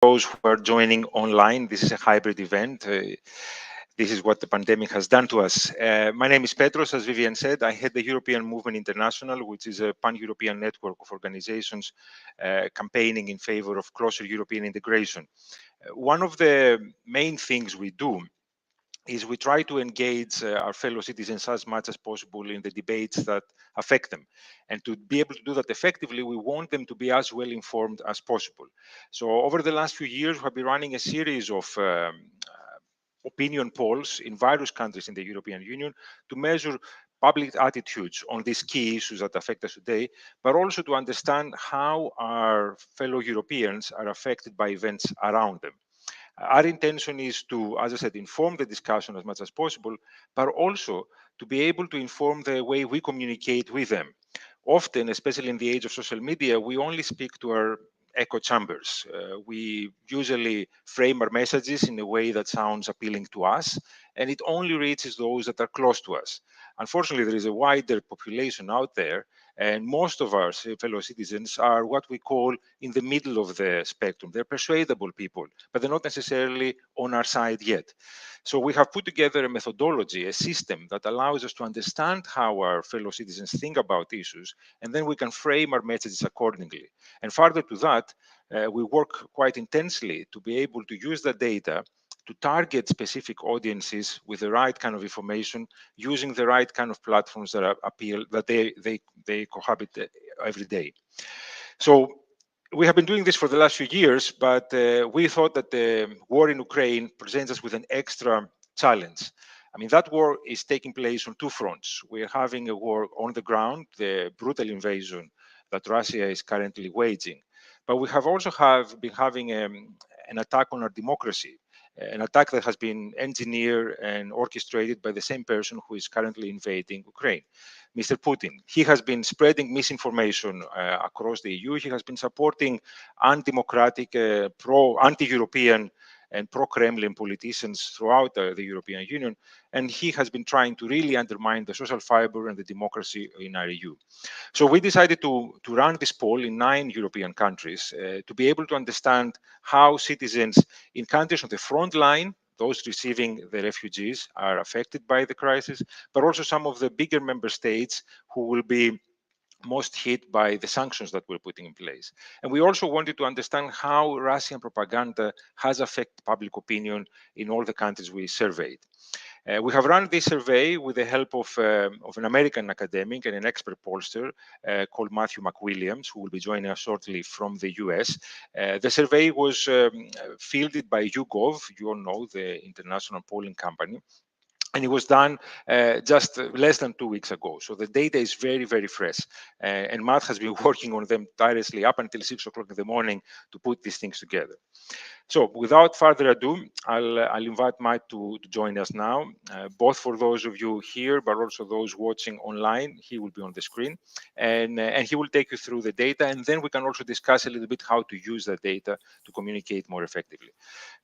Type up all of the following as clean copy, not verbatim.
those who are joining online. This is a hybrid event. This is what the pandemic has done to us. My name is Petros, as Vivian said. I head the European Movement International, which is a pan-European network of organizations campaigning in favor of closer European integration. One of the main things we do is we try to engage our fellow citizens as much as possible in the debates that affect them. And to be able to do that effectively, we want them to be as well informed as possible. So over the last few years, we have been running a series of opinion polls in various countries in the European Union to measure public attitudes on these key issues that affect us today, but also to understand how our fellow Europeans are affected by events around them. Our intention is to, as I said, inform the discussion as much as possible, but also to be able to inform the way we communicate with them. Often, especially in the age of social media, we only speak to our echo chambers. We usually frame our messages in a way that sounds appealing to us, and it only reaches those that are close to us. Unfortunately, there is a wider population out there, and most of our fellow citizens are what we call in the middle of the spectrum. They're persuadable people, but they're not necessarily on our side yet. So we have put together a methodology, a system that allows us to understand how our fellow citizens think about issues, and then we can frame our messages accordingly. And further to that, we work quite intensely to be able to use that data to target specific audiences with the right kind of information, using the right kind of platforms that appeal, that they cohabit every day. So we have been doing this for the last few years, but we thought that the war in Ukraine presents us with an extra challenge. I mean, that war is taking place on two fronts. We're having a war on the ground, the brutal invasion that Russia is currently waging. But we have also been having an attack on our democracy, an attack that has been engineered and orchestrated by the same person who is currently invading Ukraine, Mr. Putin. He has been spreading misinformation across the EU. He has been supporting undemocratic, anti-European and pro-Kremlin politicians throughout the European Union. And he has been trying to really undermine the social fiber and the democracy in our EU. So we decided to run this poll in 9 European countries to be able to understand how citizens in countries on the front line, those receiving the refugees, are affected by the crisis, but also some of the bigger member states who will be most hit by the sanctions that we're putting in place. And we also wanted to understand how Russian propaganda has affected public opinion in all the countries we surveyed. We have run this survey with the help of an American academic and an expert pollster called Matthew MacWilliams, who will be joining us shortly from the US. The survey was fielded by YouGov, you all know, the international polling company. And it was done just less than 2 weeks ago. So the data is very, very fresh. And Matt has been working on them tirelessly up until 6 o'clock in the morning to put these things together. So without further ado, I'll invite Matt to join us now, both for those of you here, but also those watching online. He will be on the screen, and he will take you through the data, and then we can also discuss a little bit how to use that data to communicate more effectively.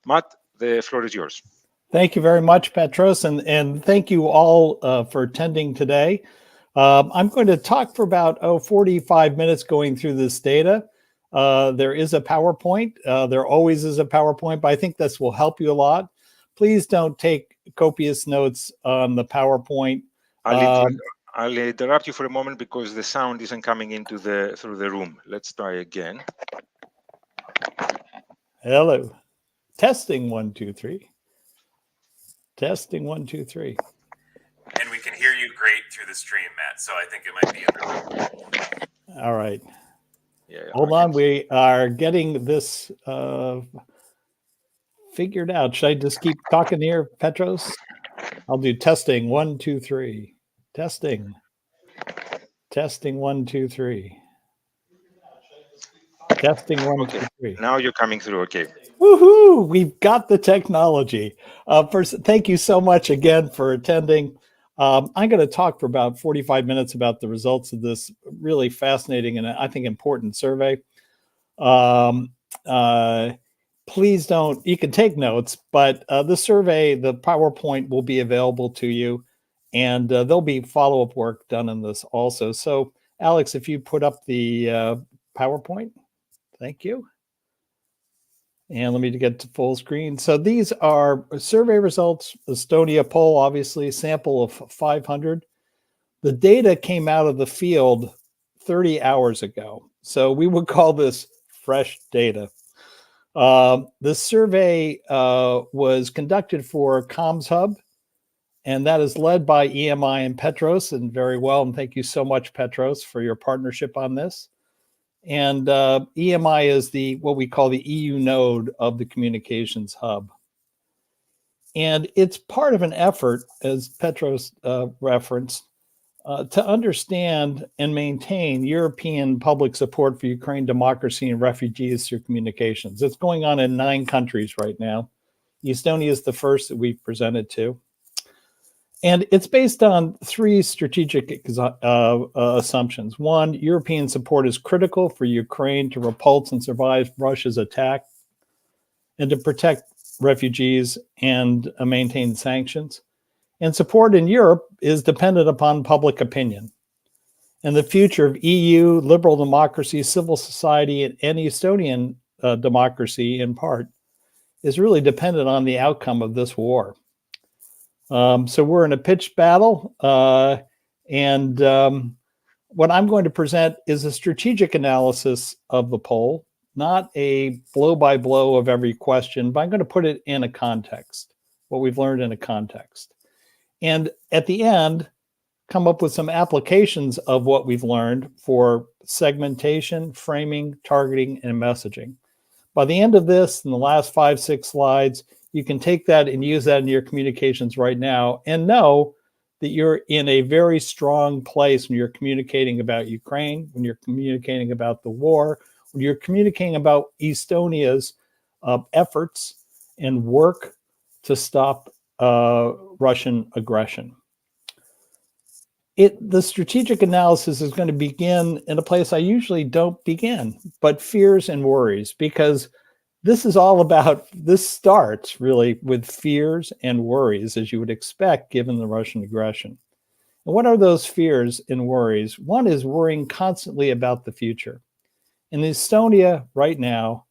Matt, the floor is yours. Thank you very much, Petros, and thank you all for attending today. I'm going to talk for about 45 minutes going through this data. There is a PowerPoint. There always is a PowerPoint, but I think this will help you a lot. Please don't take copious notes on the PowerPoint. I'll interrupt you for a moment because the sound isn't coming into through the room. Let's try again. Hello. Testing 1, 2, 3. Testing 1, 2, 3. And we can hear you great through the stream, Matt. So I think it might be in the room. All right. Yeah, hold on. We are getting this figured out. Should I just keep talking here, Petros? I'll do testing 1, 2, 3. Testing. Testing 1, 2, 3. Testing 1, 2, 3. Now you're coming through. Okay. Woohoo! We've got the technology. First, thank you so much again for attending. I'm going to talk for about 45 minutes about the results of this really fascinating and I think important survey. Please don't, you can take notes, but the survey, the PowerPoint will be available to you, and there'll be follow-up work done on this also. So, Alex, if you put up the PowerPoint, thank you. And let me get to full screen. So these are survey results, Estonia poll, obviously, sample of 500. The data came out of the field 30 hours ago. So we would call this fresh data. This survey was conducted for Comms Hub, and that is led by EMI and Petros, and very well. And thank you so much, Petros, for your partnership on this. And EMI is what we call the EU node of the communications hub. And it's part of an effort, as Petros referenced, to understand and maintain European public support for Ukraine democracy and refugees through communications. It's going on in 9 countries right now. Estonia is the first that we've presented to. And it's based on 3 strategic assumptions. 1, European support is critical for Ukraine to repulse and survive Russia's attack and to protect refugees and maintain sanctions. And support in Europe is dependent upon public opinion. And the future of EU, liberal democracy, civil society, and Estonian democracy, in part, is really dependent on the outcome of this war. So we're in a pitched battle, and what I'm going to present is a strategic analysis of the poll, not a blow-by-blow of every question, but I'm going to put it in a context, what we've learned in a context. And at the end, come up with some applications of what we've learned for segmentation, framing, targeting, and messaging. By the end of this, in the last 5-6 slides, you can take that and use that in your communications right now and know that you're in a very strong place when you're communicating about Ukraine, when you're communicating about the war, when you're communicating about Estonia's efforts and work to stop Russian aggression. The strategic analysis is going to begin in a place I usually don't begin, but fears and worries, because this is all about, this starts really with fears and worries, as you would expect, given the Russian aggression. And what are those fears and worries? One is worrying constantly about the future. In Estonia right now,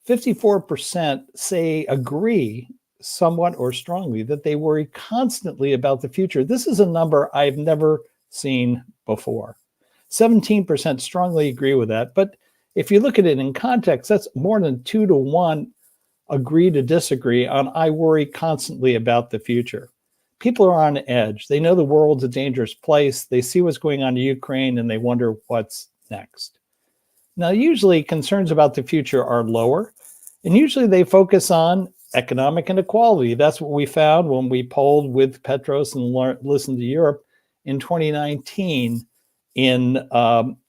54% agree somewhat or strongly that they worry constantly about the future. This is a number I've never seen before. 17% strongly agree with that, but if you look at it in context, that's more than 2 to 1 agree to disagree on I worry constantly about the future. People are on edge. They know the world's a dangerous place. They see what's going on in Ukraine and they wonder what's next. Now, usually concerns about the future are lower, and usually they focus on economic inequality. That's what we found when we polled with Petros and listened to Europe in 2019 in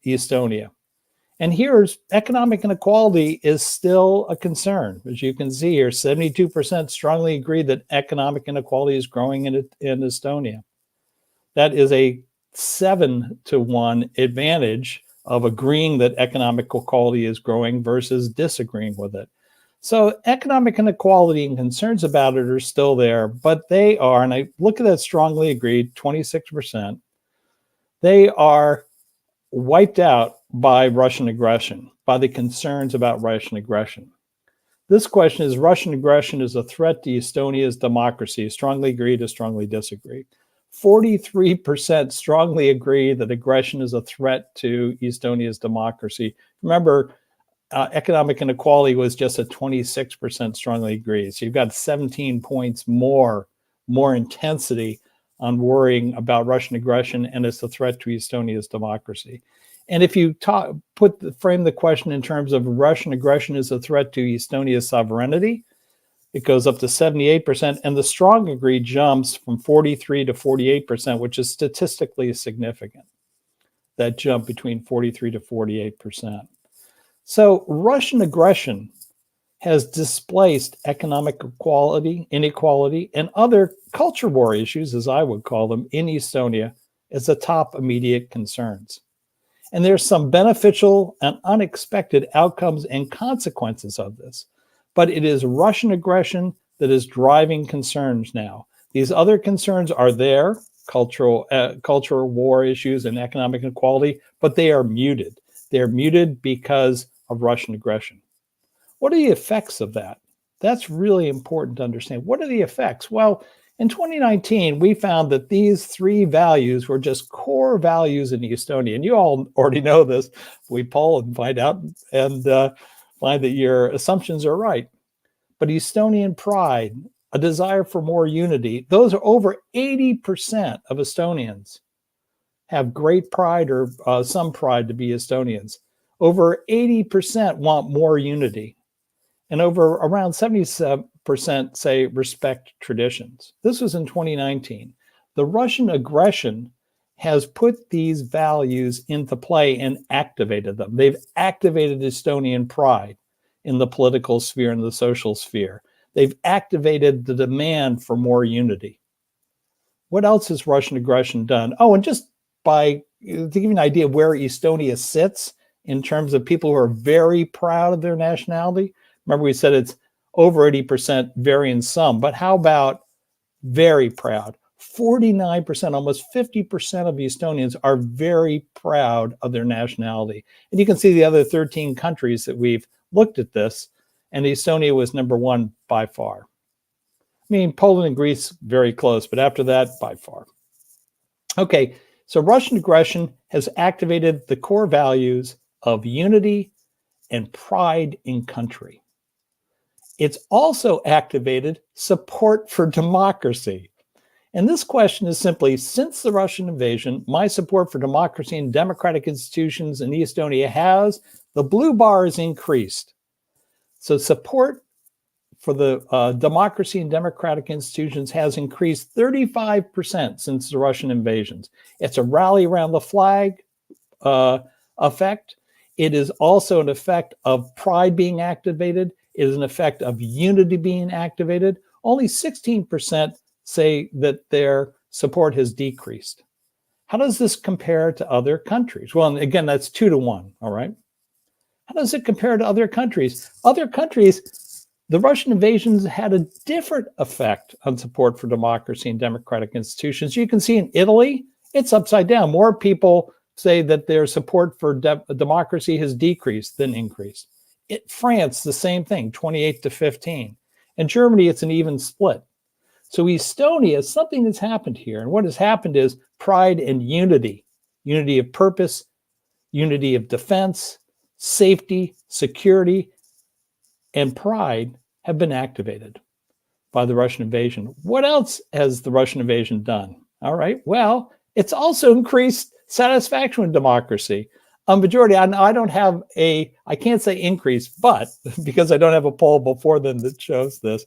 Estonia. And here's economic inequality is still a concern. As you can see here, 72% strongly agree that economic inequality is growing in Estonia. That is a 7 to 1 advantage of agreeing that economic equality is growing versus disagreeing with it. So economic inequality and concerns about it are still there, but they are, and I look at that strongly agreed, 26%, they are wiped out by Russian aggression, by the concerns about Russian aggression. This question is, Russian aggression is a threat to Estonia's democracy. Strongly agree to strongly disagree. 43% strongly agree that aggression is a threat to Estonia's democracy. Remember, economic inequality was just a 26% strongly agree. So you've got 17 points more intensity on worrying about Russian aggression and it's a threat to Estonia's democracy. And if you frame the question in terms of Russian aggression is a threat to Estonia's sovereignty, it goes up to 78%, and the strong agree jumps from 43 to 48%, which is statistically significant. That jump between 43 to 48%. So Russian aggression has displaced economic inequality, and other culture war issues, as I would call them, in Estonia as the top immediate concerns. And there's some beneficial and unexpected outcomes and consequences of this. But it is Russian aggression that is driving concerns now. These other concerns are there, cultural war issues and economic inequality, but they are muted. They're muted because of Russian aggression. What are the effects of that? That's really important to understand. What are the effects? Well, in 2019, we found that these three values were just core values in Estonia. And you all already know this. We poll and find out and find that your assumptions are right. But Estonian pride, a desire for more unity, those are over 80% of Estonians have great pride or some pride to be Estonians. Over 80% want more unity. And over around 77% say respect traditions. This was in 2019. The Russian aggression has put these values into play and activated them. They've activated Estonian pride in the political sphere and the social sphere. They've activated the demand for more unity. What else has Russian aggression done? Oh, and just to give you an idea of where Estonia sits in terms of people who are very proud of their nationality. Remember, we said it's over 80%, vary in some, but how about very proud? 49%, almost 50% of Estonians are very proud of their nationality. And you can see the other 13 countries that we've looked at this, and Estonia was number one by far. I mean, Poland and Greece, very close, but after that, by far. Okay, so Russian aggression has activated the core values of unity and pride in country. It's also activated support for democracy. And this question is simply, since the Russian invasion, my support for democracy and democratic institutions in Estonia the blue bar has increased. So support for the democracy and democratic institutions has increased 35% since the Russian invasions. It's a rally around the flag effect. It is also an effect of pride being activated. It is an effect of unity being activated. Only 16% say that their support has decreased. How does this compare to other countries? Well, again, that's 2-to-1, all right? How does it compare to other countries? Other countries, the Russian invasions had a different effect on support for democracy and democratic institutions. You can see in Italy, it's upside down. More people say that their support for democracy has decreased than increased. France, the same thing, 28-15. In Germany, it's an even split. So Estonia, something has happened here. And what has happened is pride and unity, unity of purpose, unity of defense, safety, security, and pride have been activated by the Russian invasion. What else has the Russian invasion done? All right, well, it's also increased satisfaction with democracy. A majority, I don't have I can't say increase, but because I don't have a poll before then that shows this,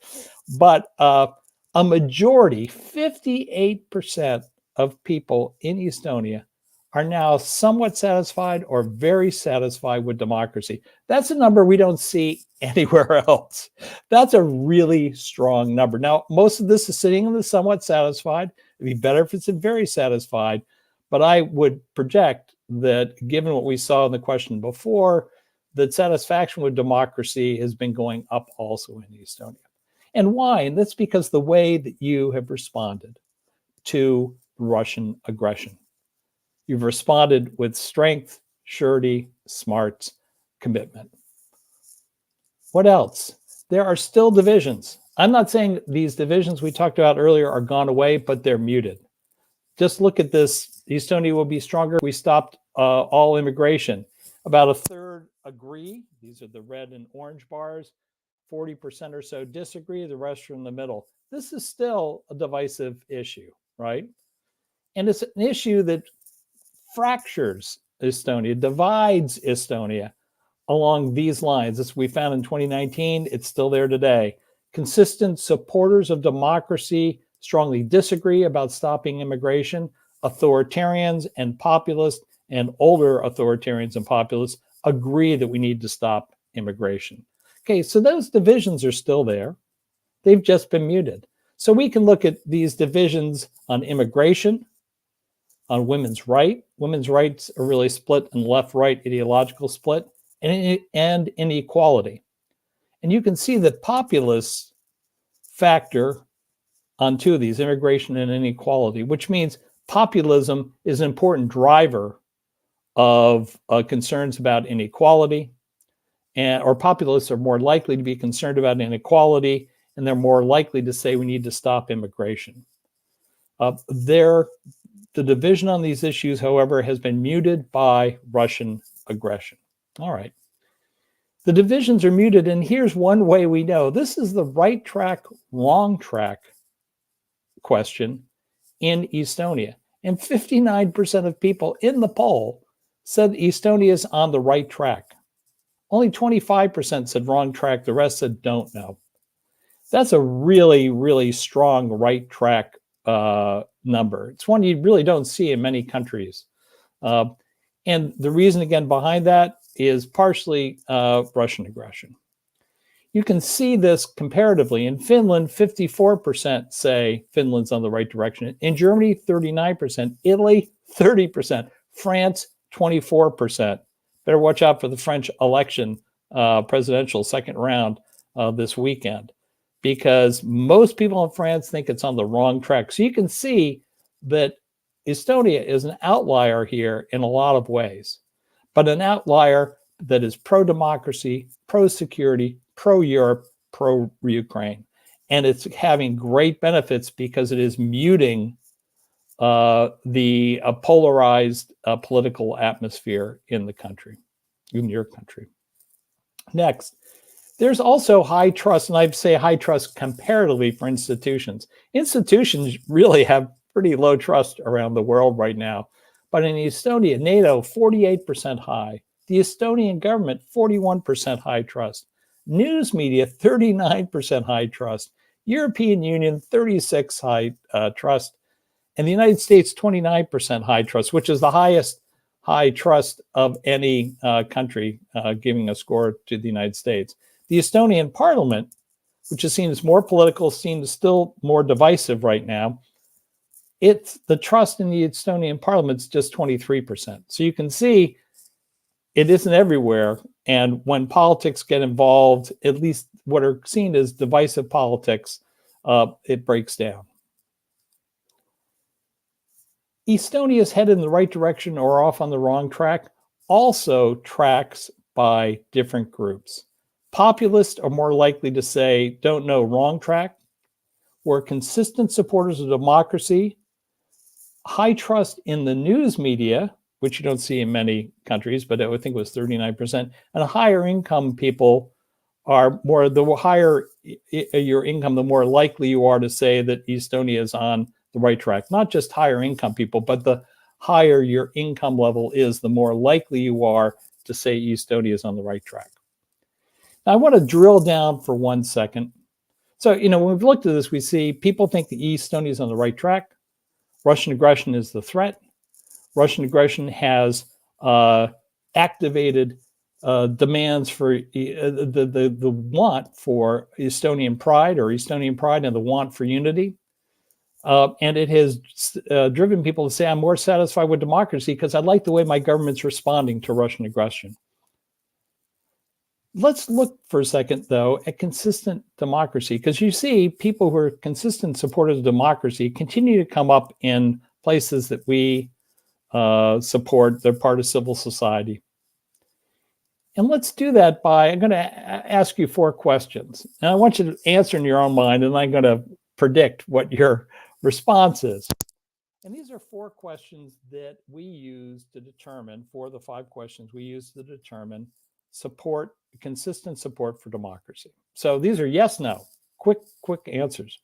but a majority, 58% of people in Estonia are now somewhat satisfied or very satisfied with democracy. That's a number we don't see anywhere else. That's a really strong number. Now, most of this is sitting in the somewhat satisfied. It'd be better if it's very satisfied, but I would project that given what we saw in the question before, that satisfaction with democracy has been going up also in Estonia. And why? And that's because the way that you have responded to Russian aggression. You've responded with strength, surety, smarts, commitment. What else? There are still divisions. I'm not saying these divisions we talked about earlier are gone away, but they're muted. Just look at this. Estonia will be stronger. We stopped all immigration. About a third agree. These are the red and orange bars. 40% or so disagree. The rest are in the middle. This is still a divisive issue, right? And it's an issue that fractures Estonia, divides Estonia along these lines. As we found in 2019, it's still there today. Consistent supporters of democracy strongly disagree about stopping immigration. Authoritarians and populists and older authoritarians and populists agree that we need to stop immigration. Okay, so those divisions are still there. They've just been muted. So we can look at these divisions on immigration, on women's rights. Women's rights are really split in left-right ideological split, and inequality. And you can see that populists factor on two of these, immigration and inequality, which means populism is an important driver of concerns about inequality or populists are more likely to be concerned about inequality, and they're more likely to say we need to stop immigration. The division on these issues, however, has been muted by Russian aggression. All right. The divisions are muted, and here's one way we know. This is the right track, wrong track question in Estonia. And 59% of people in the poll said Estonia is on the right track. Only 25% said wrong track. The rest said don't know. That's a really, really strong right track number. It's one you really don't see in many countries. And the reason, again, behind that is partially Russian aggression. You can see this comparatively. In Finland, 54% say Finland's on the right direction. In Germany, 39%. Italy, 30%. France, 24%. Better watch out for the French election, presidential second round this weekend, because most people in France think it's on the wrong track. So you can see that Estonia is an outlier here in a lot of ways, but an outlier that is pro-democracy, pro-security, pro-Europe, pro-Ukraine. And it's having great benefits because it is muting the polarized political atmosphere in the country, in your country. Next, there's also high trust, and I'd say high trust comparatively for institutions. Institutions really have pretty low trust around the world right now. But in Estonia, NATO, 48% high. The Estonian government, 41% high trust. News media, 39% high trust. European Union, 36% high trust. And the United States, 29% high trust, which is the highest high trust of any country, giving a score to the United States. The Estonian parliament, which is seen as more political, seems still more divisive right now. It's the trust in the Estonian parliament is just 23%. So you can see it isn't everywhere. And when politics get involved, at least what are seen as divisive politics, it breaks down. Estonia is headed in the right direction or off on the wrong track, also tracks by different groups. Populists are more likely to say, don't know, wrong track, or consistent supporters of democracy, high trust in the news media, which you don't see in many countries, but I would think it was 39%, and higher income people are more, the higher your income, the more likely you are to say that Estonia is on the right track. Not just higher income people, but the higher your income level is, the more likely you are to say Estonia is on the right track. Now, I want to drill down for 1 second. So, when we've looked at this, we see people think the Estonia is on the right track. Russian aggression is the threat. Russian aggression has activated demands for the want for Estonian pride and the want for unity. And it has driven people to say, I'm more satisfied with democracy because I like the way my government's responding to Russian aggression. Let's look for a second, though, at consistent democracy, because you see people who are consistent supporters of democracy continue to come up in places that we support. They're part of civil society. And let's do that by, I'm going to ask you 4 questions. And I want you to answer in your own mind, and I'm going to predict what your response is. And these are 4 questions that we use to determine, 4 of the 5 questions we use to determine consistent support for democracy. So these are yes, no, quick answers.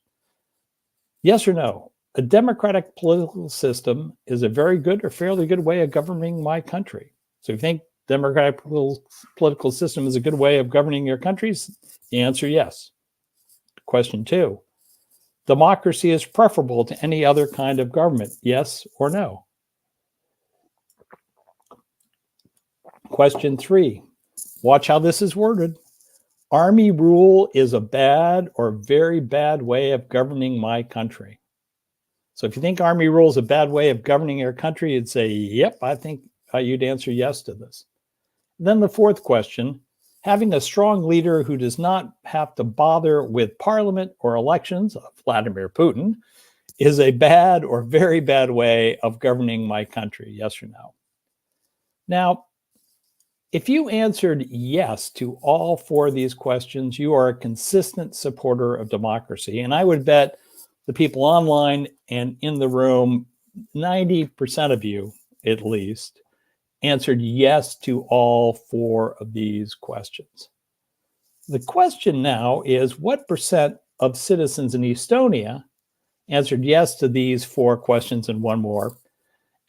Yes or no, a democratic political system is a very good or fairly good way of governing my country. So if you think democratic political system is a good way of governing your countries, the answer yes. Question 2, democracy is preferable to any other kind of government, yes or no? Question 3, watch how this is worded. Army rule is a bad or very bad way of governing my country. So if you think army rule is a bad way of governing your country, you'd say, yep, I think you'd answer yes to this. Then the 4th question, having a strong leader who does not have to bother with parliament or elections, Vladimir Putin, is a bad or very bad way of governing my country, yes or no? Now, If you answered yes to all 4 of these questions, you are a consistent supporter of democracy. And I would bet the people online and in the room, 90% of you at least, answered yes to all 4 of these questions. The question now is, what percent of citizens in Estonia answered yes to these 4 questions and 1 more,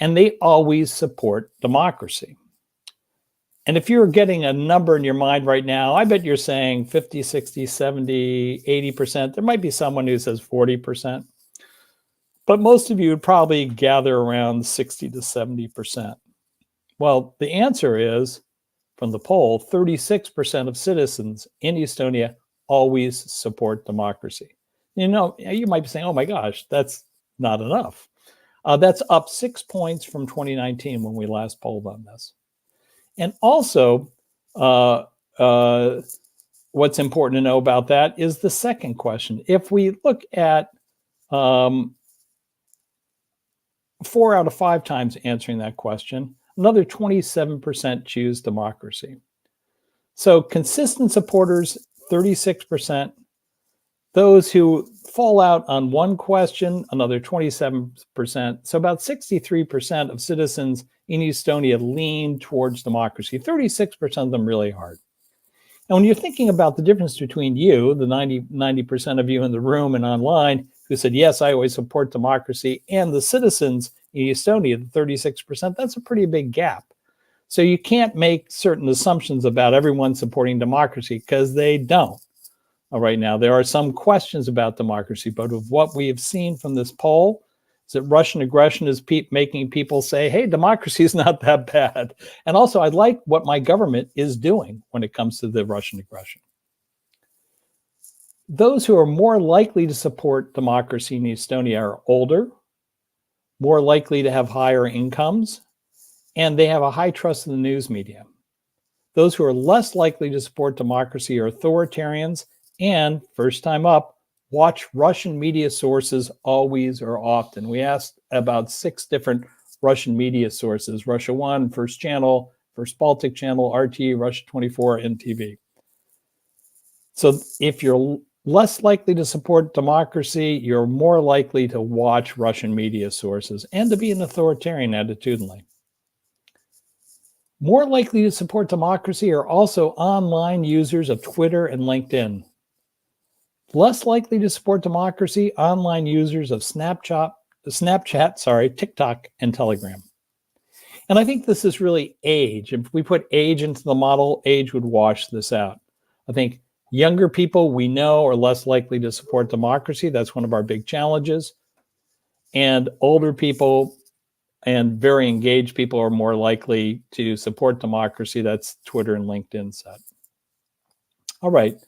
and they always support democracy? And if you're getting a number in your mind right now, I bet you're saying 50, 60, 70, 80%. There might be someone who says 40%. But most of you would probably gather around 60 to 70%. Well, the answer is, from the poll, 36% of citizens in Estonia always support democracy. You know, you might be saying, oh my gosh, that's not enough. That's up 6 points from 2019 when we last polled on this. And also, what's important to know about that is the second question. If we look at 4 out of 5 times answering that question, another 27% choose democracy. So consistent supporters, 36%. Those who fall out on 1 question, another 27%. So about 63% of citizens in Estonia lean towards democracy, 36% of them really hard. And when you're thinking about the difference between you, the 90% of you in the room and online who said, yes, I always support democracy, and the citizens in Estonia, the 36%, that's a pretty big gap. So you can't make certain assumptions about everyone supporting democracy, because they don't. Right now, there are some questions about democracy, but of what we have seen from this poll is that Russian aggression is making people say, hey, democracy is not that bad. And also, I like what my government is doing when it comes to the Russian aggression. Those who are more likely to support democracy in Estonia are older, more likely to have higher incomes, and they have a high trust in the news media. Those who are less likely to support democracy are authoritarians, and first time up, watch Russian media sources always or often. We asked about 6 different Russian media sources: Russia 1, First Channel, First Baltic Channel, RT, Russia 24, NTV. So if you're less likely to support democracy, you're more likely to watch Russian media sources and to be an authoritarian attitudinally. More likely to support democracy are also online users of Twitter and LinkedIn. Less likely to support democracy, online users of Snapchat, TikTok, and Telegram. And I think this is really age. If we put age into the model, age would wash this out. I think younger people we know are less likely to support democracy. That's one of our big challenges. And older people and very engaged people are more likely to support democracy. That's Twitter and LinkedIn set. All right.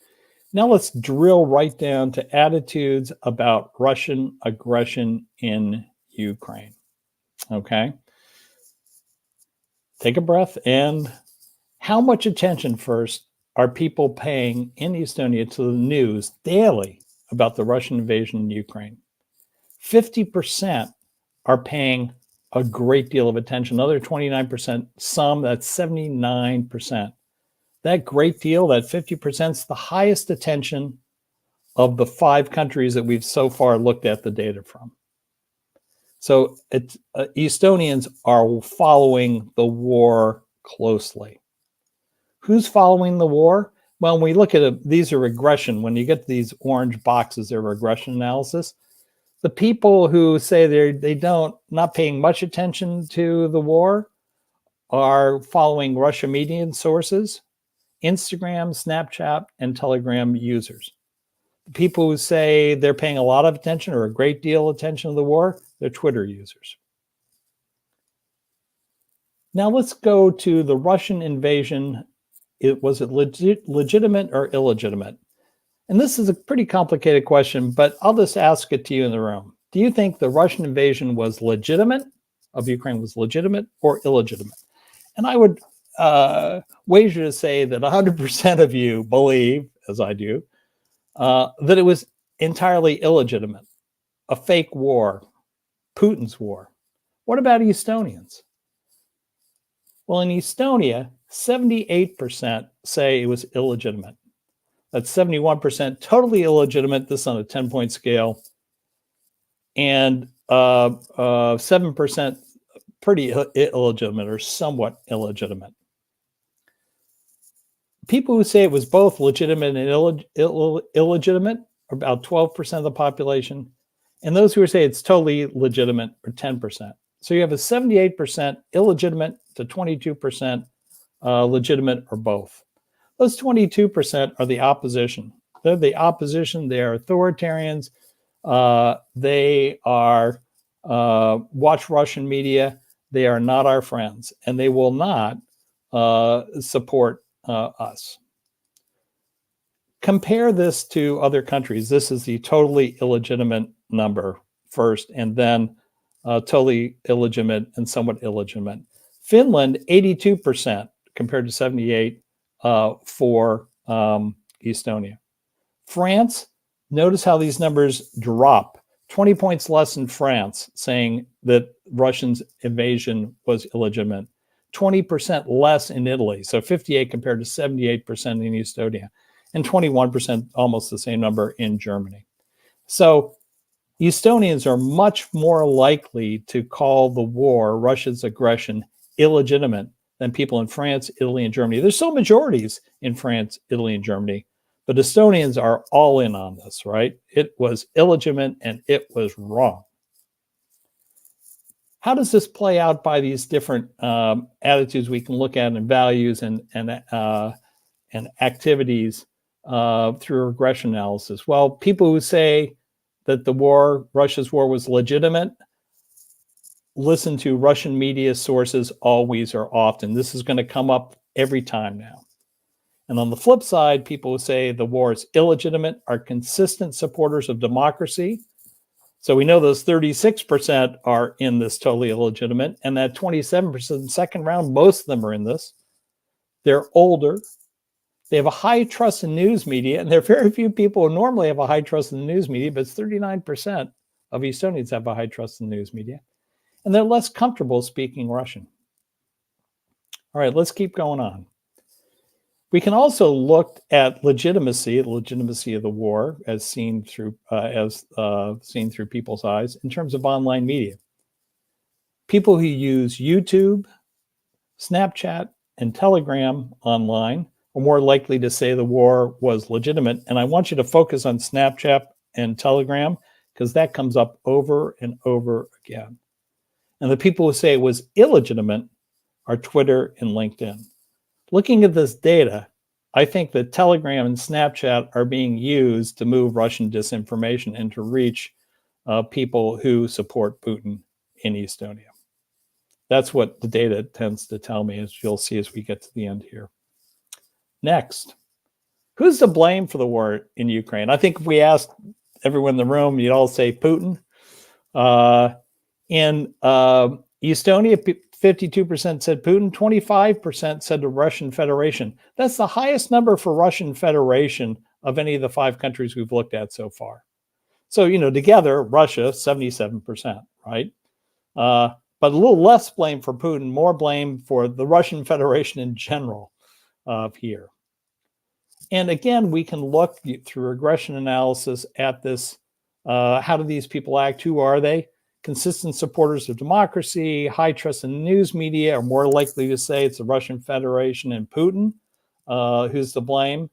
Now let's drill right down to attitudes about Russian aggression in Ukraine. Okay. Take a breath. And how much attention first are people paying in Estonia to the news daily about the Russian invasion in Ukraine? 50% are paying a great deal of attention. Another 29%, some, that's 79%. That great deal, that 50%, is the highest attention of the 5 countries that we've so far looked at the data from. So Estonians are following the war closely. Who's following the war? Well, when we look at these are regression. When you get to these orange boxes, they're regression analysis. The people who say they don't, not paying much attention to the war, are following Russian media sources, Instagram, Snapchat, and Telegram users. The people who say they're paying a lot of attention or a great deal of attention to the war, they're Twitter users. Now let's go to the Russian invasion. Was it legitimate or illegitimate? And this is a pretty complicated question, but I'll just ask it to you in the room. Do you think the Russian invasion was legitimate, of Ukraine was legitimate or illegitimate? And I would wager to say that 100% of you believe, as I do, that it was entirely illegitimate, a fake war, Putin's war. What about Estonians? Well, in Estonia, 78% say it was illegitimate. That's 71% totally illegitimate, this on a 10-point scale, and 7% pretty illegitimate or somewhat illegitimate. People who say it was both legitimate and illegitimate are about 12% of the population, and those who say it's totally legitimate are 10%. So you have a 78% illegitimate to 22% legitimate or both. Those 22% are the opposition. They're the opposition. They are authoritarians. They are watch Russian media. They are not our friends, and they will not support us. Compare this to other countries. This is the totally illegitimate number first, and then totally illegitimate and somewhat illegitimate. Finland, 82% compared to 78 for Estonia. France, notice how these numbers drop. 20 points less in France, saying that Russians' invasion was illegitimate. 20% less in Italy, so 58 compared to 78% in Estonia, and 21%, almost the same number, in Germany. So Estonians are much more likely to call the war, Russia's aggression, illegitimate than people in France, Italy, and Germany. There's still majorities in France, Italy, and Germany, but Estonians are all in on this, right? It was illegitimate and it was wrong. How does this play out by these different attitudes we can look at and values and activities through regression analysis? Well, people who say that the war, Russia's war, was legitimate, listen to Russian media sources always or often. This is going to come up every time now. And on the flip side, people who say the war is illegitimate are consistent supporters of democracy. So we know those 36% are in this totally illegitimate, and that 27% in the second round, most of them are in this. They're older. They have a high trust in news media, and there are very few people who normally have a high trust in the news media, but 39% of Estonians have a high trust in the news media. And they're less comfortable speaking Russian. All right, let's keep going on. We can also look at legitimacy, the legitimacy of the war as seen through people's eyes in terms of online media. People who use YouTube, Snapchat, and Telegram online are more likely to say the war was legitimate. And I want you to focus on Snapchat and Telegram because that comes up over and over again. And the people who say it was illegitimate are Twitter and LinkedIn. Looking at this data, I think that Telegram and Snapchat are being used to move Russian disinformation and to reach people who support Putin in Estonia. That's what the data tends to tell me, as you'll see as we get to the end here. Next, who's to blame for the war in Ukraine? I think if we asked everyone in the room, you'd all say Putin. In Estonia, 52% said Putin, 25% said the Russian Federation. That's the highest number for Russian Federation of any of the 5 countries we've looked at so far. So, together, Russia, 77%, right? But a little less blame for Putin, more blame for the Russian Federation in general here. And again, we can look through regression analysis at this. How do these people act? Who are they? Consistent supporters of democracy, high trust in the news media are more likely to say it's the Russian Federation and Putin who's to blame.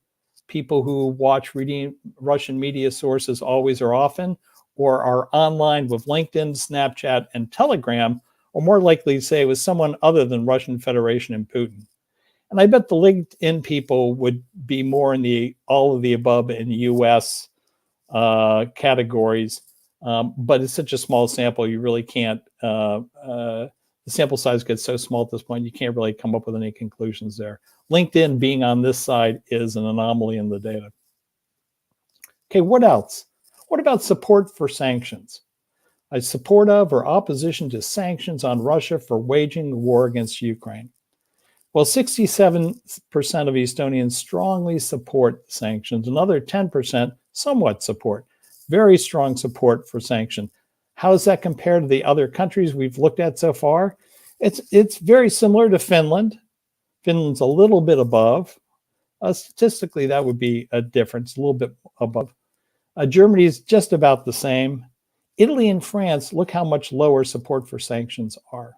People who watch reading Russian media sources always or often, or are online with LinkedIn, Snapchat, and Telegram, are more likely to say it was someone other than Russian Federation and Putin. And I bet the LinkedIn people would be more in the all of the above in US categories. But it's such a small sample, you really can't, the sample size gets so small at this point, you can't really come up with any conclusions there. LinkedIn being on this side is an anomaly in the data. Okay, what else? What about support for sanctions? I support of or opposition to sanctions on Russia for waging the war against Ukraine. Well, 67% of Estonians strongly support sanctions. Another 10% somewhat support. Very strong support for sanction. How does that compare to the other countries we've looked at so far? It's very similar to Finland. Finland's a little bit above. Statistically, that would be a difference, a little bit above. Germany is just about the same. Italy and France, look how much lower support for sanctions are.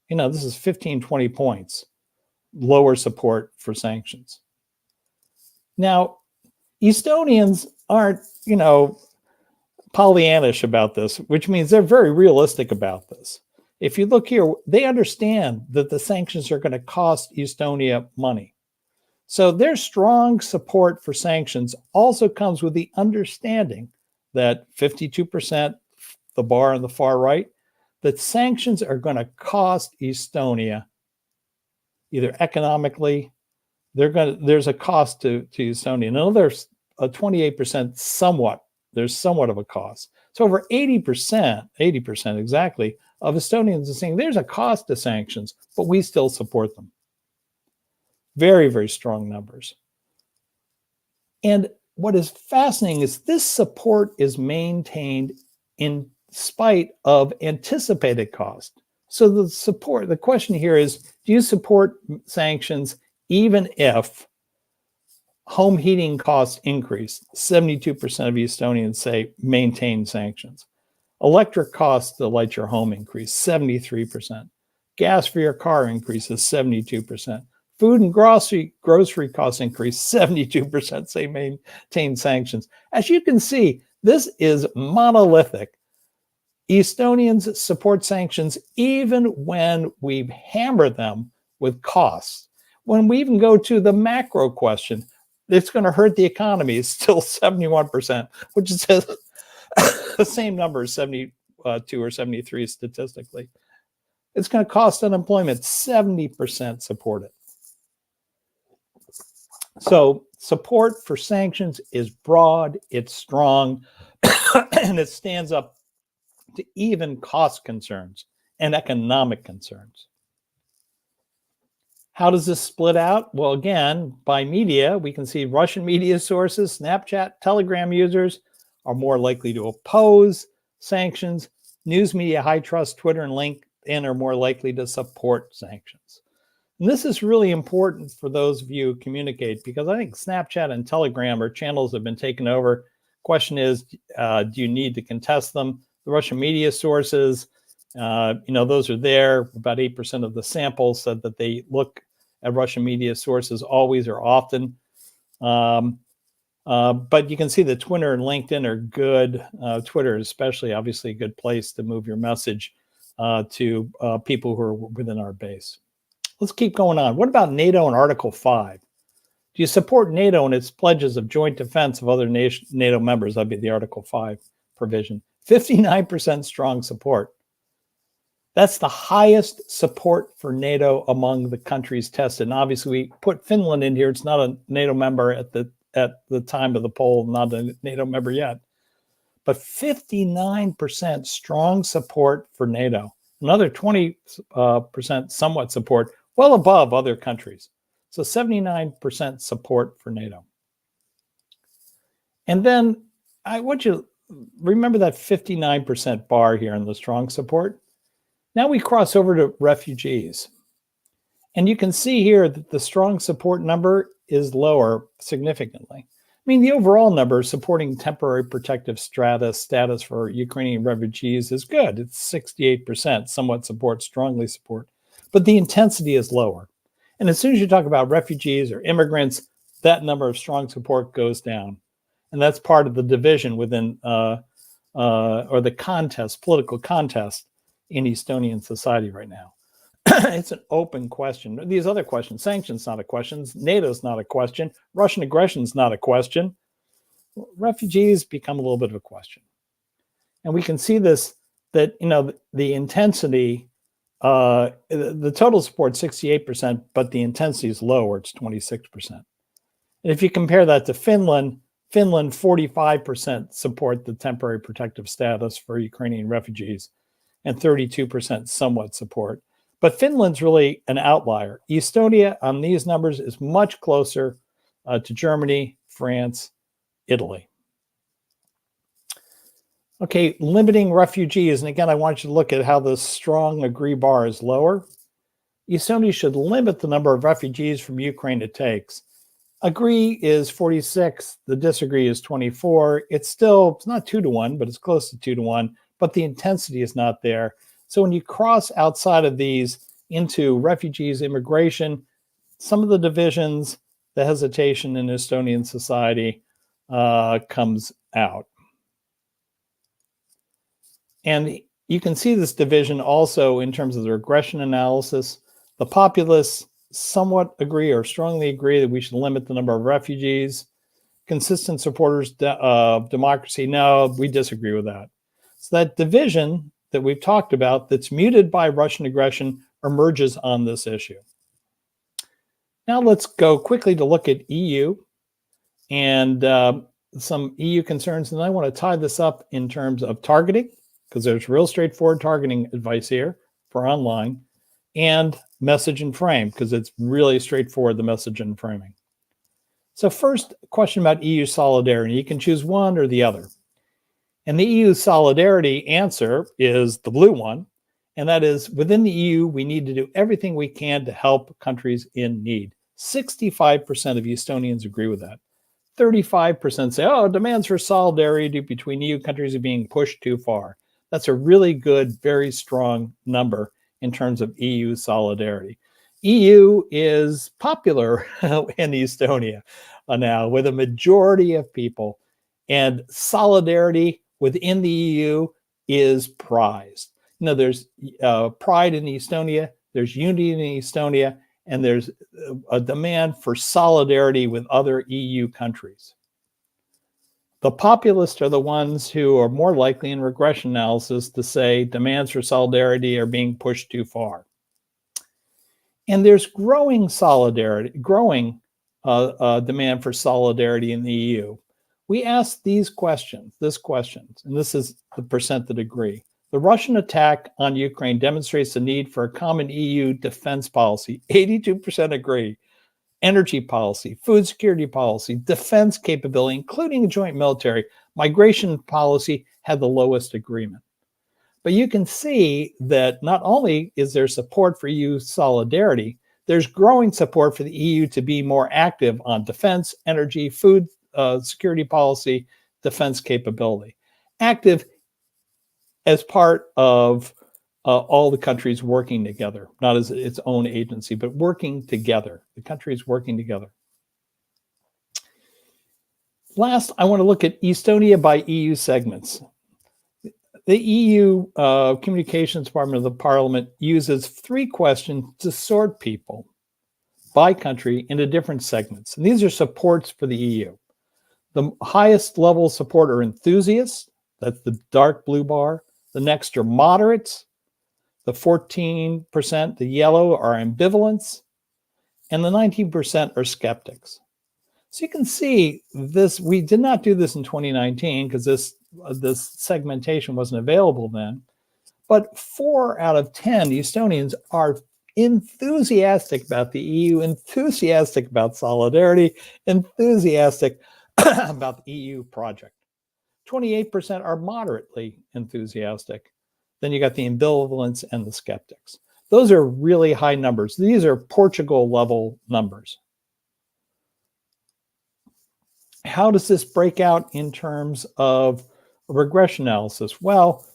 This is 15, 20 points lower support for sanctions. Now, Estonians aren't, Pollyannish about this, which means they're very realistic about this. If you look here, they understand that the sanctions are going to cost Estonia money. So their strong support for sanctions also comes with the understanding that 52%, the bar on the far right, that sanctions are going to cost Estonia either economically, there's a cost to Estonia. Now there's a 28% there's somewhat of a cost. So over 80% exactly, of Estonians are saying there's a cost to sanctions, but we still support them. Very, very strong numbers. And what is fascinating is this support is maintained in spite of anticipated cost. So the question here is, do you support sanctions even if home heating costs increase? 72% of Estonians say maintain sanctions. Electric costs to light your home increase, 73%. Gas for your car increases, 72%. Food and grocery costs increase, 72% say maintain sanctions. As you can see, this is monolithic. Estonians support sanctions even when we hammer them with costs. When we even go to the macro question, it's going to hurt the economy, it's still 71%, which is the same number as 72 or 73 statistically. It's going to cost unemployment, 70% support it. So support for sanctions is broad, it's strong, and it stands up to even cost concerns and economic concerns. How does this split out? Well, again, by media, we can see Russian media sources, Snapchat, Telegram users are more likely to oppose sanctions. News media, high trust, Twitter and LinkedIn are more likely to support sanctions. And this is really important for those of you who communicate, because I think Snapchat and Telegram are channels that have been taken over. Question is, do you need to contest them? The Russian media sources, those are there. About 8% of the sample said that they look at Russian media sources always or often. But you can see that Twitter and LinkedIn are good. Twitter is especially obviously a good place to move your message to people who are within our base. Let's keep going on. What about NATO and Article 5? Do you support NATO and its pledges of joint defense of other NATO members? That'd be the Article 5 provision. 59% strong support. That's the highest support for NATO among the countries tested. And obviously, we put Finland in here. It's not a NATO member at the time of the poll, not a NATO member yet. But 59% strong support for NATO. Another 20% somewhat support, well above other countries. So 79% support for NATO. And then I want you to remember that 59% bar here in the strong support. Now we cross over to refugees. And you can see here that the strong support number is lower significantly. I mean, the overall number supporting temporary protective status for Ukrainian refugees is good. It's 68%, somewhat support, strongly support. But the intensity is lower. And as soon as you talk about refugees or immigrants, that number of strong support goes down. And that's part of the division within, or the contest, political contest in Estonian society right now. It's an open question. These other questions, sanctions not a question, NATO's not a question, Russian aggression's not a question. Refugees become a little bit of a question. And we can see this, that the intensity, the total support 68%, but the intensity is lower, it's 26%. And if you compare that to Finland 45% support the temporary protective status for Ukrainian refugees and 32% somewhat support. But Finland's really an outlier. Estonia on these numbers is much closer to Germany, France, Italy. Okay, limiting refugees. And again, I want you to look at how the strong agree bar is lower. Estonia should limit the number of refugees from Ukraine it takes. Agree is 46, the disagree is 24. It's not 2-to-1, but it's close to 2-to-1, but the intensity is not there. So when you cross outside of these into refugees, immigration, some of the divisions, the hesitation in Estonian society comes out. And you can see this division also in terms of the regression analysis. The populists somewhat agree or strongly agree that we should limit the number of refugees. Consistent supporters of democracy, no, we disagree with that. So that division that we've talked about that's muted by Russian aggression emerges on this issue. Now let's go quickly to look at EU and some EU concerns. And I want to tie this up in terms of targeting, because there's real straightforward targeting advice here for online, and message and frame, because it's really straightforward, the message and framing. So first, question about EU solidarity. You can choose one or the other. And the EU solidarity answer is the blue one, and that is, within the EU, we need to do everything we can to help countries in need. 65% of Estonians agree with that. 35% say, oh, demands for solidarity between EU countries are being pushed too far. That's a really good, very strong number in terms of EU solidarity. EU is popular in Estonia now with a majority of people, and solidarity within the EU is prized. You know, there's pride in Estonia, there's unity in Estonia, and there's a demand for solidarity with other EU countries. The populists are the ones who are more likely in regression analysis to say demands for solidarity are being pushed too far. And there's growing solidarity, growing demand for solidarity in the EU. We asked this question, and this is the percent that agree. The Russian attack on Ukraine demonstrates the need for a common EU defense policy. 82% agree. Energy policy, food security policy, defense capability, including a joint military, migration policy had the lowest agreement. But you can see that not only is there support for EU solidarity, there's growing support for the EU to be more active on defense, energy, food security policy, defense capability. Active as part of all the countries working together, not as its own agency, but working together. The countries working together. Last, I want to look at Estonia by EU segments. The EU Communications Department of the Parliament uses 3 questions to sort people by country into different segments. And these are supports for the EU. The highest level support are enthusiasts. That's the dark blue bar. The next are moderates. The 14%, the yellow, are ambivalents. And the 19% are skeptics. So you can see this, we did not do this in 2019 because this segmentation wasn't available then. But 4 out of 10 Estonians are enthusiastic about the EU, enthusiastic about solidarity, enthusiastic about the EU project. 28% are moderately enthusiastic. Then you got the ambivalents and the skeptics. Those are really high numbers. These are Portugal level numbers. How does this break out in terms of regression analysis? Well,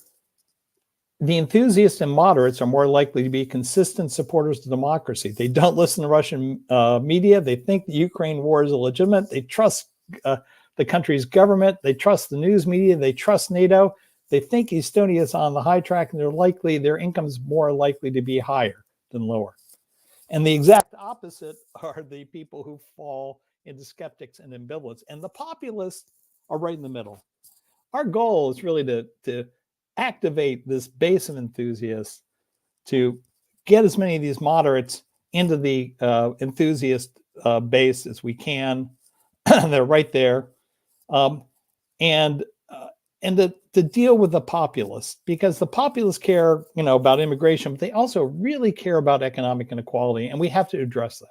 the enthusiasts and moderates are more likely to be consistent supporters of democracy. They don't listen to Russian media. They think the Ukraine war is illegitimate. They trust the country's government. They trust the news media. They trust NATO. They think Estonia is on the high track, and their income is more likely to be higher than lower. And the exact opposite are the people who fall into skeptics and ambivalents. And the populists are right in the middle. Our goal is really to activate this base of enthusiasts, to get as many of these moderates into the enthusiast base as we can. They're right there. And to deal with the populists, because the populists care, about immigration, but they also really care about economic inequality, and we have to address that.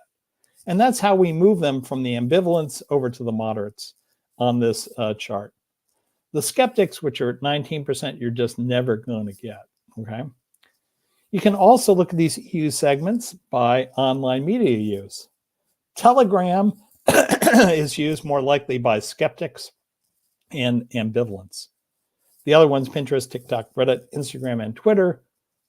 And that's how we move them from the ambivalents over to the moderates on this chart. The skeptics, which are at 19%, you're just never going to get, okay? You can also look at these EU segments by online media use. Telegram is used more likely by skeptics and ambivalents. The other ones, Pinterest, TikTok, Reddit, Instagram, and Twitter,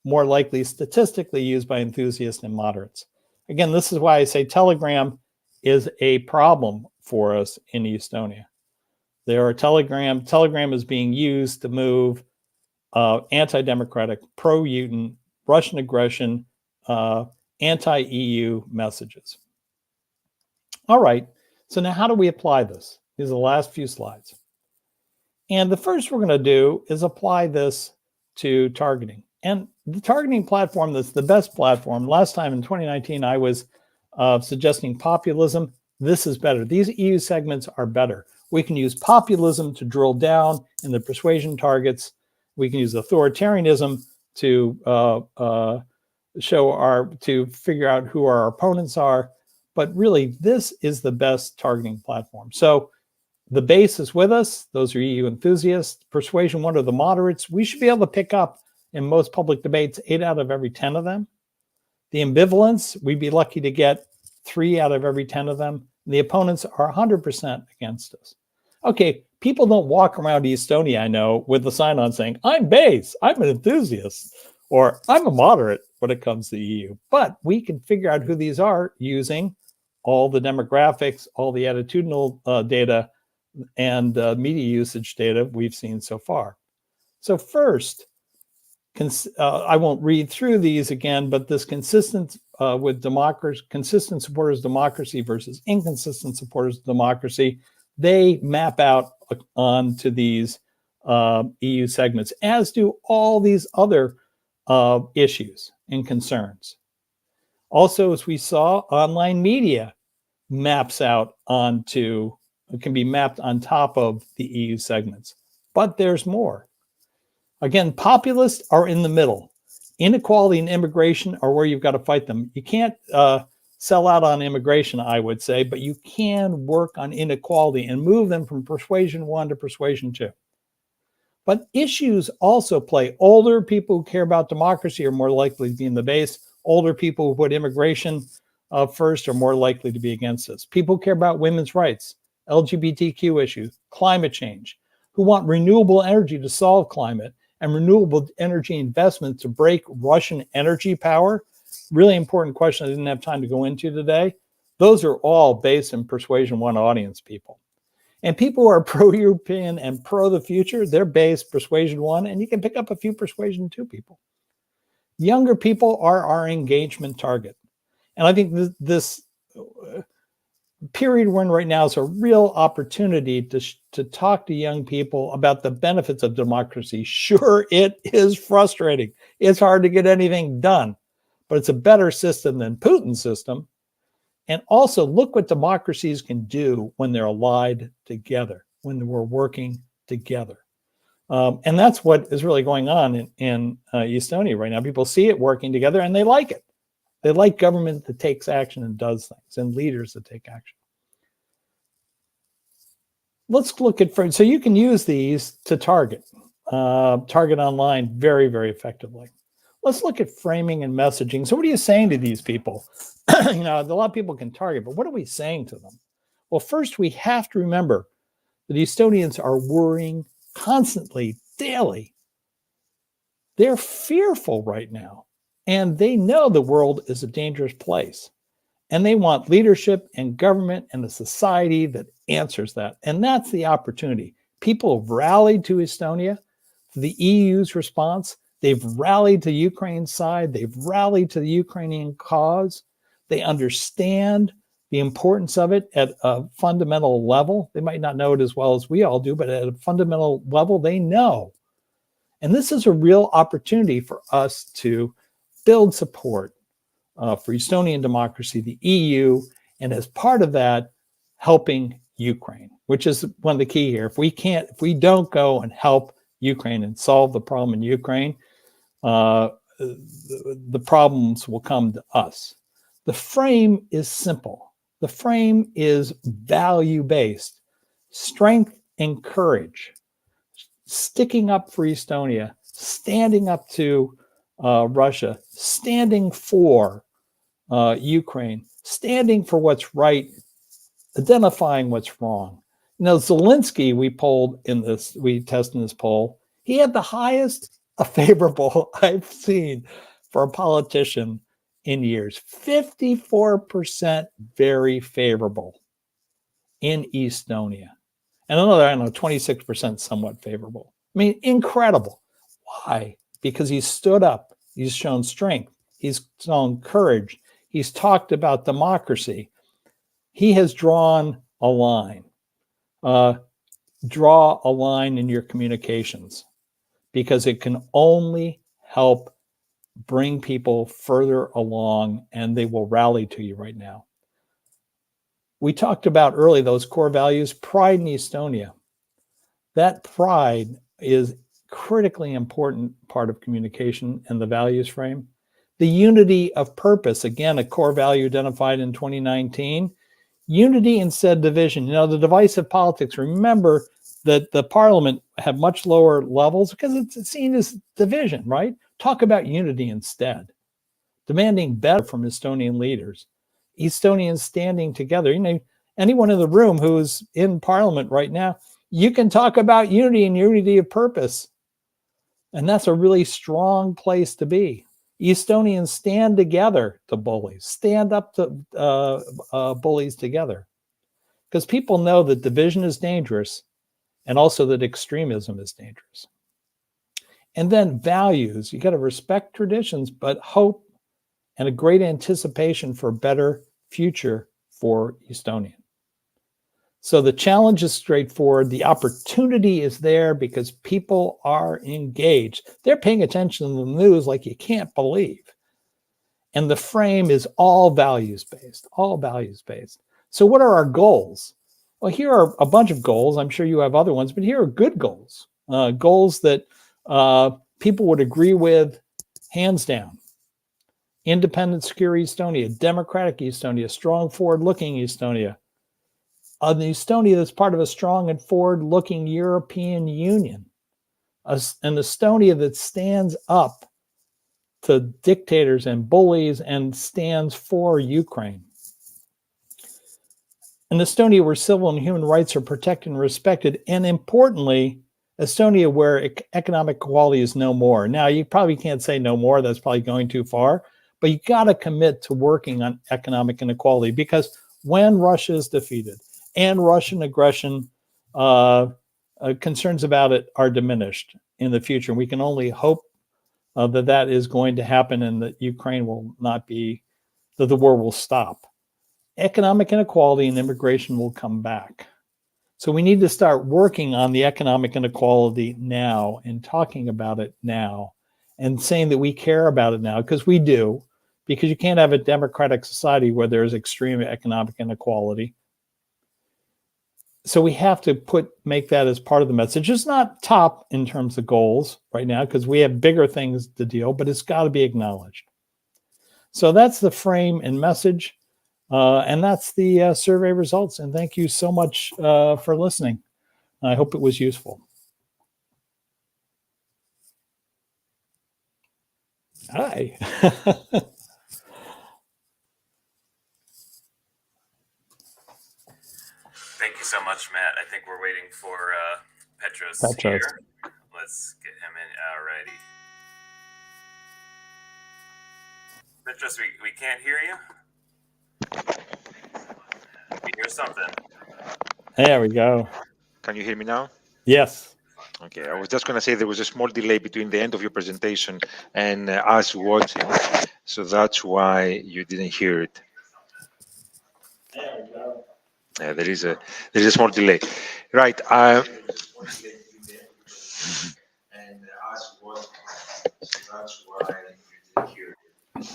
more likely statistically used by enthusiasts and moderates. Again, this is why I say Telegram is a problem for us in Estonia. Telegram is being used to move anti-democratic, pro-Putin, Russian aggression, anti-EU messages. All right, so now how do we apply this? These are the last few slides. And the first we're going to do is apply this to targeting. And the targeting platform that's the best platform, last time in 2019, I was suggesting populism. This is better. These EU segments are better. We can use populism to drill down in the persuasion targets. We can use authoritarianism to to figure out who our opponents are. But really, this is the best targeting platform. So the base is with us. Those are EU enthusiasts. Persuasion 1 are the moderates. We should be able to pick up in most public debates 8 out of every 10 of them. The ambivalents, we'd be lucky to get 3 out of every 10 of them. And the opponents are 100% against us. Okay, people don't walk around Estonia, I know, with the sign on saying, I'm base, I'm an enthusiast, or I'm a moderate when it comes to the EU. But we can figure out who these are using all the demographics, all the attitudinal data, and media usage data we've seen so far. So first, I won't read through these again, but this consistent with democracy, consistent supporters of democracy versus inconsistent supporters of democracy, they map out onto these EU segments, as do all these other issues and concerns. Also, as we saw, online media maps out onto, it can be mapped on top of the EU segments. But there's more. Again, populists are in the middle. Inequality and immigration are where you've got to fight them. You can't sell out on immigration, I would say, but you can work on inequality and move them from persuasion 1 to persuasion 2. But issues also play. Older people who care about democracy are more likely to be in the base. Older people who put immigration first are more likely to be against us. People who care about women's rights, LGBTQ issues, climate change, who want renewable energy to solve climate and renewable energy investment to break Russian energy power. Really important question I didn't have time to go into today. Those are all based in persuasion 1 audience people. And people who are pro-European and pro the future, they're based persuasion 1, and you can pick up a few persuasion 2 people. Younger people are our engagement target. And I think this period we're in right now is a real opportunity to talk to young people about the benefits of democracy. Sure, it is frustrating. It's hard to get anything done, but it's a better system than Putin's system. And also look what democracies can do when they're allied together, when we're working together. And that's what is really going on in Estonia right now. People see it working together and they like it. They like government that takes action and does things, and leaders that take action. Let's look at, so you can use these to target online very, very effectively. Let's look at framing and messaging. So what are you saying to these people? A lot of people can target, but what are we saying to them? Well, first we have to remember that Estonians are worrying constantly, daily. They're fearful right now, and they know the world is a dangerous place. And they want leadership and government and a society that answers that. And that's the opportunity. People have rallied to Estonia, to the EU's response. They've rallied to Ukraine's side. They've rallied to the Ukrainian cause. They understand the importance of it at a fundamental level. They might not know it as well as we all do, but at a fundamental level, they know. And this is a real opportunity for us to build support for Estonian democracy, the EU, and as part of that, helping Ukraine, which is one of the key here. If we don't go and help Ukraine and solve the problem in Ukraine, the problems will come to us. The frame is simple. The frame is value-based. Strength and courage. Sticking up for Estonia, standing up to Russia, standing for Ukraine, standing for what's right, identifying what's wrong. You know, Zelensky, we tested in this poll, he had the highest favorable I've seen for a politician in years. 54% very favorable in Estonia. And another, I don't know, 26% somewhat favorable. I mean, incredible. Why? Because he's stood up. He's shown strength. He's shown courage. He's talked about democracy. He has drawn a line. Draw a line in your communications, because it can only help bring people further along, and they will rally to you right now. We talked about early those core values, pride in Estonia. That pride is critically important part of communication and the values frame. The unity of purpose, again, a core value identified in 2019. Unity instead of division. You know, the divisive politics, remember that the parliament have much lower levels because it's seen as division, right? Talk about unity instead. Demanding better from Estonian leaders. Estonians standing together. You know, anyone in the room who's in parliament right now, you can talk about unity and unity of purpose. And that's a really strong place to be. Estonians stand together to bullies, stand up to bullies together. Because people know that division is dangerous and also that extremism is dangerous. And then values, you got to respect traditions, but hope and a great anticipation for a better future for Estonia. So the challenge is straightforward. The opportunity is there because people are engaged. They're paying attention to the news like you can't believe. And the frame is all values-based, all values-based. So what are our goals? Well, here are a bunch of goals. I'm sure you have other ones, but here are good goals. Goals that people would agree with hands down. Independent, secure Estonia, democratic Estonia, strong, forward-looking Estonia. An Estonia that's part of a strong and forward-looking European Union. An Estonia that stands up to dictators and bullies and stands for Ukraine. An Estonia where civil and human rights are protected and respected. And importantly, Estonia where economic equality is no more. Now, you probably can't say no more. That's probably going too far. But you got to commit to working on economic inequality, because when Russia is defeated and Russian aggression, concerns about it are diminished in the future. We can only hope that is going to happen and that Ukraine will not be, that the war will stop. Economic inequality and immigration will come back. So we need to start working on the economic inequality now and talking about it now and saying that we care about it now, because we do, because you can't have a democratic society where there's extreme economic inequality. So we have to make that as part of the message. It's not top in terms of goals right now because we have bigger things to deal, but it's got to be acknowledged. So that's the frame and message, and that's the survey results. And thank you so much for listening. I hope it was useful. Hi. Thank you so much, Matt. I think we're waiting for Petros here. Let's get him in. Alrighty. Petros, we can't hear you. We hear something. There we go. Can you hear me now? Yes. Okay, I was just going to say there was a small delay between the end of your presentation and us watching, so that's why you didn't hear it. There we go. Yeah, there is a small delay, right? And us watching, so that's why you didn't hear it.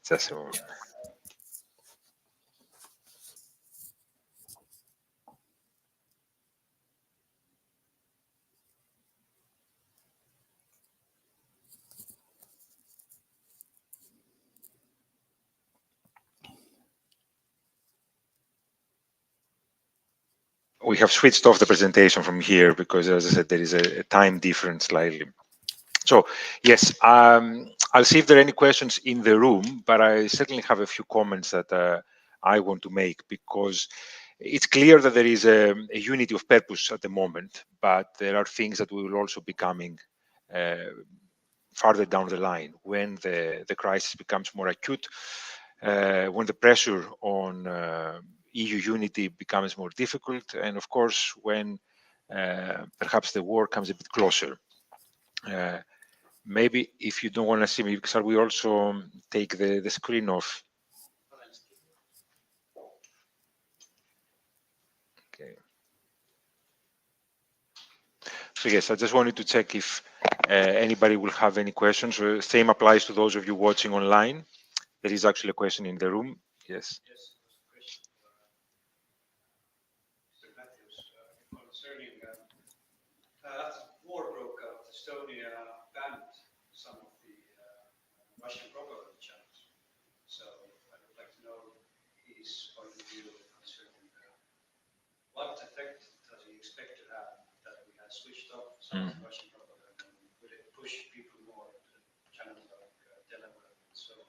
Just a moment. We have switched off the presentation from here because, as I said, there is a time difference slightly. So, yes, I'll see if there are any questions in the room, but I certainly have a few comments that I want to make, because it's clear that there is a unity of purpose at the moment, but there are things that will also be coming farther down the line when the crisis becomes more acute, when the pressure on EU unity becomes more difficult, and of course, when perhaps the war comes a bit closer. Maybe if you don't want to see me, shall we also take the screen off? Okay. So yes, I just wanted to check if anybody will have any questions. Same applies to those of you watching online. There is actually a question in the room. Yes. Yes, Mr. Matthews, concerning after the war broke out, Estonia banned some of the Russian propaganda channels. So I would like to know his point of view concerning what effect does he expect to have that we have switched off some of the Russian propaganda? Will it push people more to channels like Telegram and so on?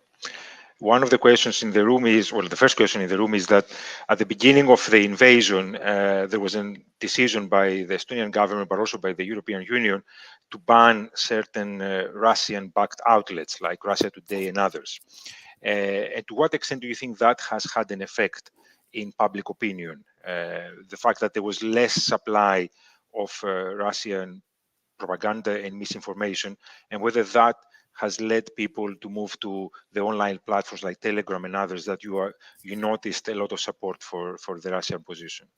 One of the questions in the room is, well, the first question in the room is that at the beginning of the invasion, there was a decision by the Estonian government, but also by the European Union, to ban certain Russian-backed outlets like Russia Today and others. And to what extent do you think that has had an effect in public opinion? The fact that there was less supply of Russian propaganda and misinformation, and whether that has led people to move to the online platforms like Telegram and others that you noticed a lot of support for the Russian position?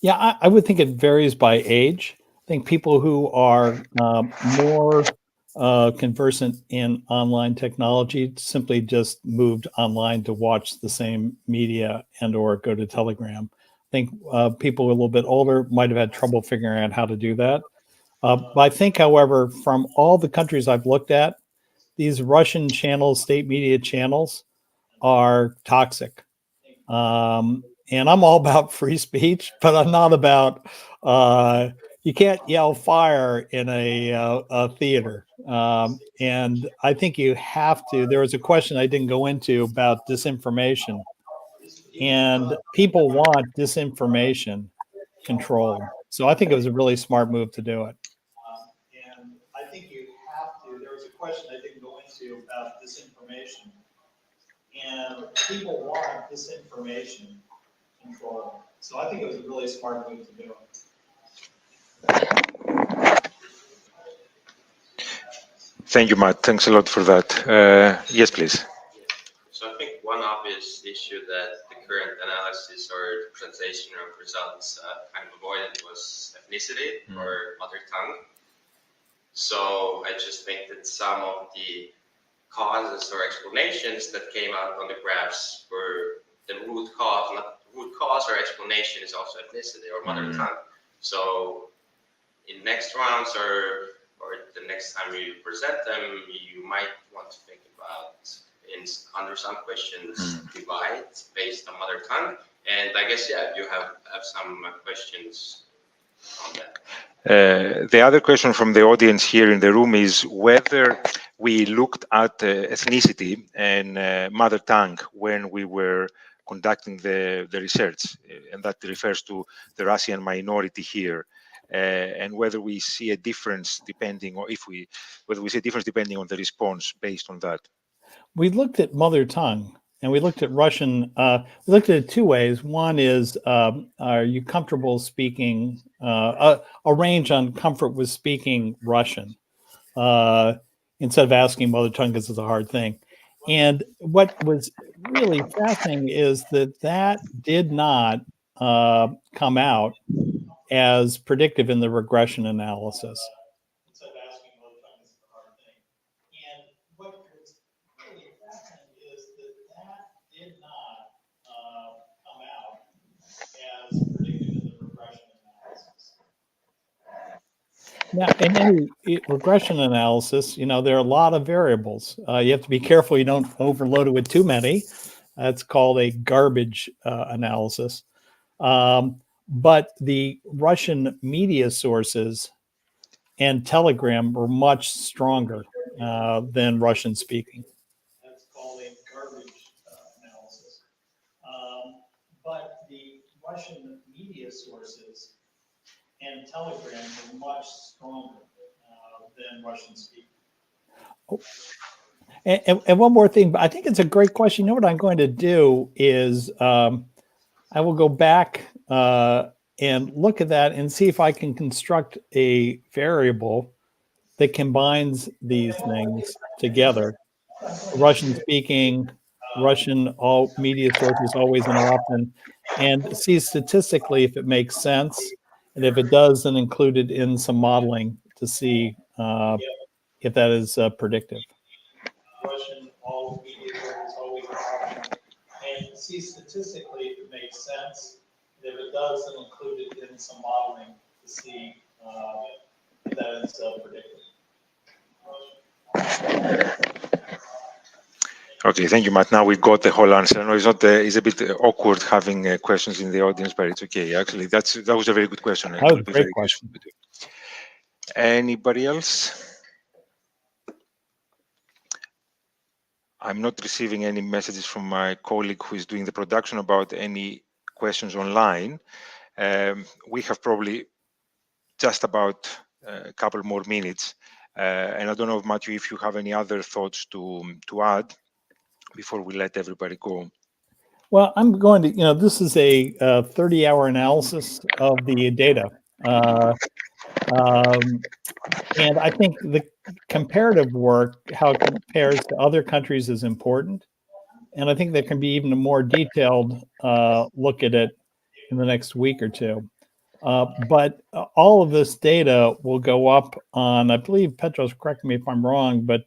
Yeah, I would think it varies by age. I think people who are more conversant in online technology simply just moved online to watch the same media and or go to Telegram. I think people a little bit older might have had trouble figuring out how to do that. But I think, however, from all the countries I've looked at, these Russian channels, state media channels, are toxic. And I'm all about free speech, but I'm not about you can't yell fire in a theater. And I think you have to. There was a question I didn't go into about disinformation, and people want disinformation control. So I think it was a really smart move to do it. And I think you have to. There was a question I didn't go into about disinformation, and people want disinformation control. So I think it was a really smart move to do it. Thank you, Matt. Thanks a lot for that. Yes, please. So I think one obvious issue that the current analysis or presentation of results kind of avoided was ethnicity or mother tongue. So I just think that some of the causes or explanations that came out on the graphs were the root cause, not root cause or explanation is also ethnicity or mother tongue. So in next rounds or the next time you present them, you might want to think about under some questions divide based on mother tongue. And I guess, yeah, you have some questions on that. The other question from the audience here in the room is whether we looked at ethnicity and mother tongue when we were conducting the research, and that refers to the Russian minority here, and whether we see a difference depending, or whether we see a difference depending on the response based on that. We looked at mother tongue, and we looked at Russian. We looked at it two ways. One is, are you comfortable speaking? A range on comfort with speaking Russian, instead of asking mother tongue because it's a hard thing. And what was really fascinating is that did not come out as predictive in the regression analysis. Instead of asking mother tongue is a hard thing. And what was really fascinating is that did not come out as predictive in the regression analysis. Now, in any regression analysis, there are a lot of variables. You have to be careful you don't overload it with too many. That's called a garbage analysis. But the Russian media sources and Telegram were much stronger than Russian speaking. That's called a garbage analysis. But the Russian media sources and Telegram were much stronger than Russian speaking. And one more thing, but I think it's a great question. You know what I'm going to do is I will go back and look at that and see if I can construct a variable that combines these things together. Russian speaking, Russian all media sources always and often, and see statistically if it makes sense. And if it does, then include it in some modeling to see if that is predictive. Russian all media sources always often, and see statistically if it makes sense. And if it does, then include it in some modeling to see if that is predictive. Okay, thank you, Matt. Now we got the whole answer. I know it's a bit awkward having questions in the audience, but it's okay. Actually, that was a very good question. That was a great question. Anybody else? I'm not receiving any messages from my colleague who is doing the production about any questions online. We have probably just about a couple more minutes. And I don't know, Matthew, if you have any other thoughts to add before we let everybody go. Well, I'm going to, this is a 30-hour analysis of the data. And I think the comparative work, how it compares to other countries, is important. And I think there can be even a more detailed look at it in the next week or two. But all of this data will go up on, I believe, Petros, correct me if I'm wrong, but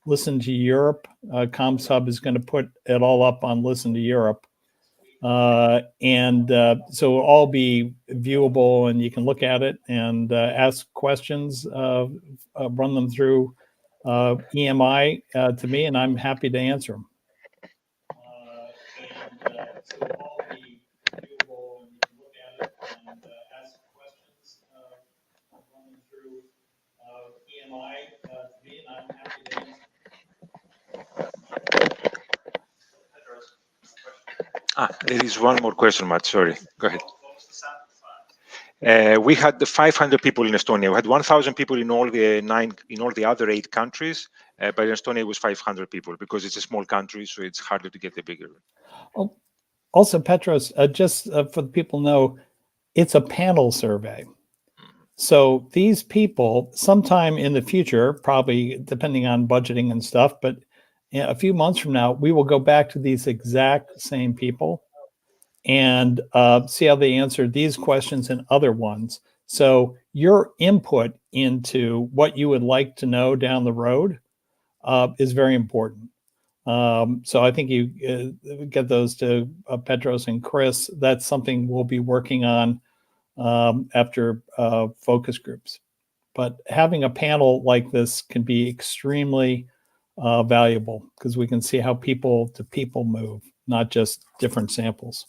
Listen to Europe. Comms Hub is going to put it all up on Listen to Europe. So it'll all be viewable, and you can look at it and ask questions, run them through EMI to me, and I'm happy to answer them. So it'll all be viewable, and you can look at it and ask questions, run them through EMI to me, and I'm happy to answer. There is one more question, Matt. Sorry. Go ahead. We had the 500 people in Estonia. We had 1,000 people in all the other 8 countries, but in Estonia it was 500 people because it's a small country, so it's harder to get a bigger. Also, Petros, just for the people know, it's a panel survey. So these people, sometime in the future, probably depending on budgeting and stuff, but a few months from now, we will go back to these exact same people and see how they answered these questions and other ones. So your input into what you would like to know down the road is very important. So I think you get those to Petros and Chris. That's something we'll be working on after focus groups. But having a panel like this can be extremely valuable because we can see how people to people move, not just different samples.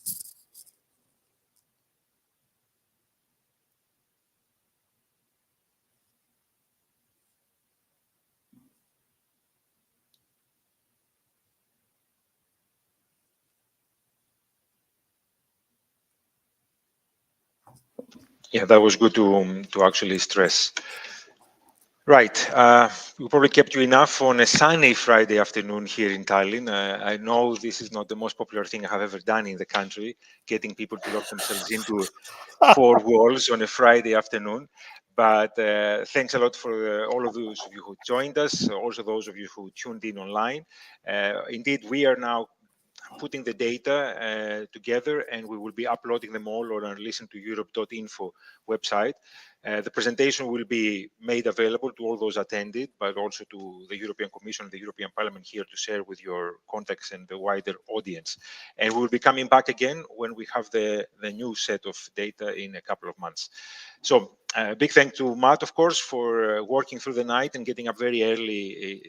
Yeah, that was good to actually stress. Right, we probably kept you enough on a sunny Friday afternoon here in Tallinn. I know this is not the most popular thing I have ever done in the country, getting people to lock themselves into 4 walls on a Friday afternoon. But thanks a lot for all of those of you who joined us, also those of you who tuned in online. Indeed, we are now putting the data together, and we will be uploading them all on our listentoeurope.info website. The presentation will be made available to all those attended, but also to the European Commission and the European Parliament here to share with your contacts and the wider audience. And we will be coming back again when we have the new set of data in a couple of months. So big thank to Matt, of course, for working through the night and getting up very early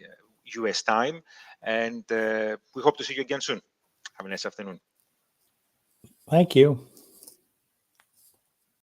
US time. And we hope to see you again soon. Have a nice afternoon. Thank you.